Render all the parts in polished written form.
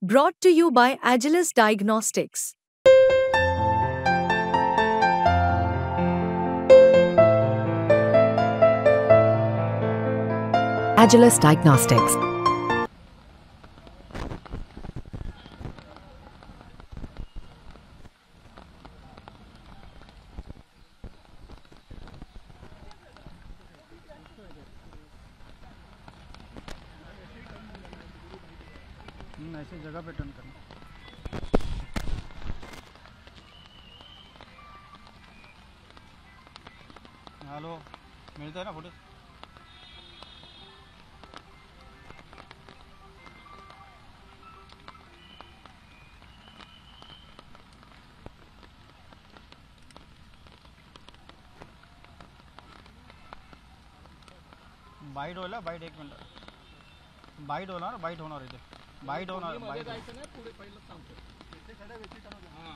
Brought to you by Agilus Diagnostics. Agilus Diagnostics. ऐसे जगह पे turn करना। हेलो, मिलता है ना फोटो? बाईट होला, बाईट 1 मिनिट बाईट होणार, बाईट होणार इथे बाईट होणार, बाईट जायचं नाही, पुढे पहिलं सांगतो इथे सगळ्या व्यक्ती हां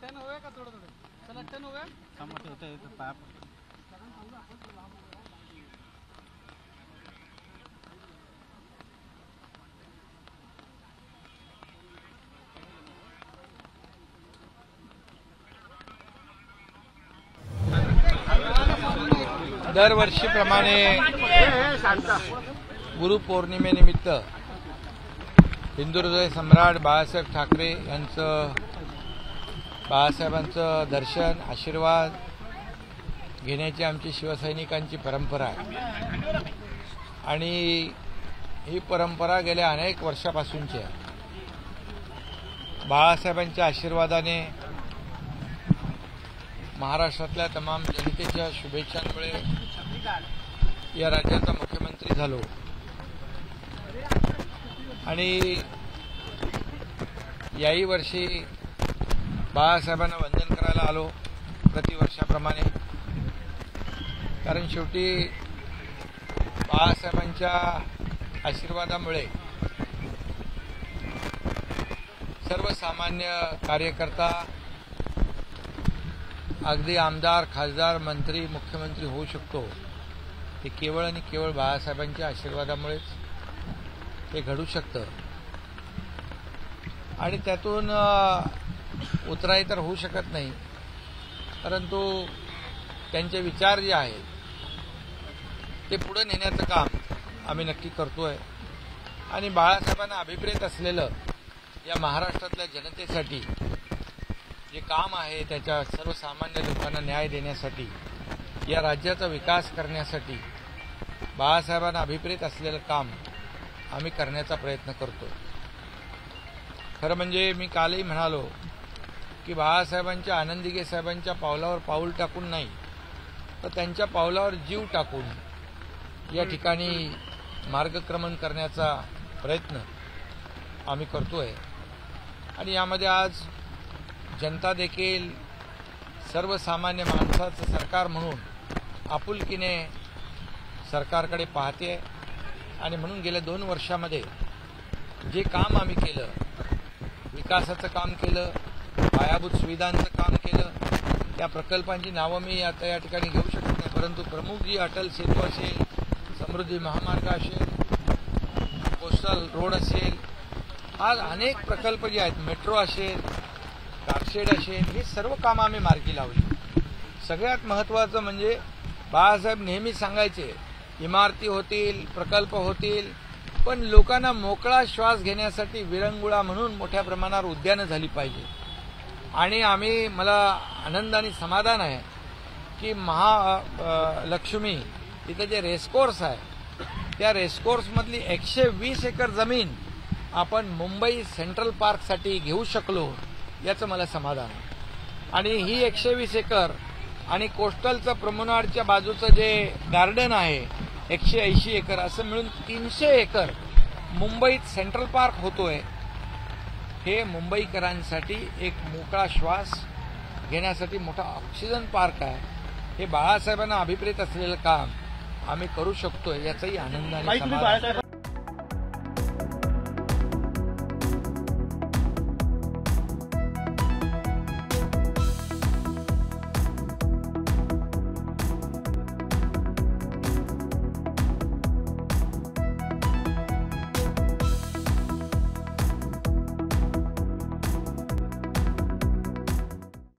टन होवे का थोडं थोडं चला टन होवे समोर येते पाप दरवर्षीप्रमाणे गुरुपौर्णिमेनिमित्त हिंदू हृदय सम्राट बाळासाहेब ठाकरे यांचं बाळासाहेबांचं दर्शन आशीर्वाद घेण्याची आमची शिवसैनिकांची परंपरा आहे आणि ही परंपरा गेल्या अनेक वर्षापासूनची आहे. बाळासाहेबांच्या आशीर्वादाने महाराष्ट्रातल्या तमाम जनतेच्या शुभेच्छांमुळे या राज्याचा मुख्यमंत्री झालो आणि याही वर्षी बाळासाहेबांना वंदन करायला आलो प्रतिवर्षाप्रमाणे. कारण शेवटी बाळासाहेबांच्या आशीर्वादामुळे सर्वसामान्य कार्यकर्ता अगदी आमदार, खासदार, मंत्री, मुख्यमंत्री होऊ शकतो. ते केवळ आणि केवळ बाळासाहेबांच्या आशीर्वादामुळेच ते घडू शकतं आणि त्यातून उतराई तर होऊ शकत नाही, परंतु त्यांचे विचार जे आहेत ते पुढे नेण्याचं काम आम्ही नक्की करतोय आणि बाळासाहेबांना अभिप्रेत असलेलं या महाराष्ट्रातल्या जनतेसाठी जे काम आहे त्याच्या सर्वसामान्य लोकांना न्याय देण्यासाठी, या राज्याचा विकास करण्यासाठी बाळासाहेबांना अभिप्रेत असलेलं काम आम्ही करण्याचा प्रयत्न करतो. खरं म्हणजे मी कालही म्हणालो की बाळासाहेबांच्या, आनंदीगे साहेबांच्या पावलावर पाऊल टाकून नाही तर त्यांच्या पावलावर जीव टाकून या ठिकाणी मार्गक्रमण करण्याचा प्रयत्न आम्ही करतोय आणि यामध्ये आज जनता देखील सर्वसामान्य माणसाचं सरकार म्हणून आपुलकीने सरकारकडे पाहते आणि म्हणून गेल्या 2 वर्षामध्ये जे काम आम्ही केलं, विकासाचं काम केलं, पायाभूत सुविधांचं काम केलं, त्या प्रकल्पांची नावं मी आता या ठिकाणी घेऊ शकत नाही, परंतु प्रमुख जी अटल सेतू असेल, समृद्धी महामार्ग असेल, कोस्टल रोड असेल, आज अनेक प्रकल्प जे आहेत, मेट्रो असेल, कारशेड असेल, हे सर्व कामं आम्ही मार्गी लावली. सगळ्यात महत्त्वाचं म्हणजे बाळासाहेब नेहमी सांगायचे, इमारती होतील, प्रकल्प होतील, पण लोकांना मोकळा श्वास घेण्यासाठी विरंगुळा म्हणून मोठ्या प्रमाणावर उद्यानं झाली पाहिजे. आणि मला आनंद आणि समाधान आहे की महालक्ष्मी इथं जे रेसकोर्स आहे त्या रेसकोर्समधली 120 एकर जमीन आपण मुंबई सेंट्रल पार्कसाठी घेऊ शकलो याचं मला समाधान आहे. आणि ही 120 एकर आणि कोस्टलचं प्रमोनाडच्या बाजूचं जे गार्डन आहे 180 एकर असं मिळून 300 एकर मुंबईत सेंट्रल पार्क होतोय. हे मुंबईकरांसाठी एक मोकळा श्वास घेण्यासाठी मोठा ऑक्सिजन पार्क आहे. हे बाळासाहेबांना अभिप्रेत असलेलं काम आम्ही करू शकतोय याचाही आनंद आणि समाधान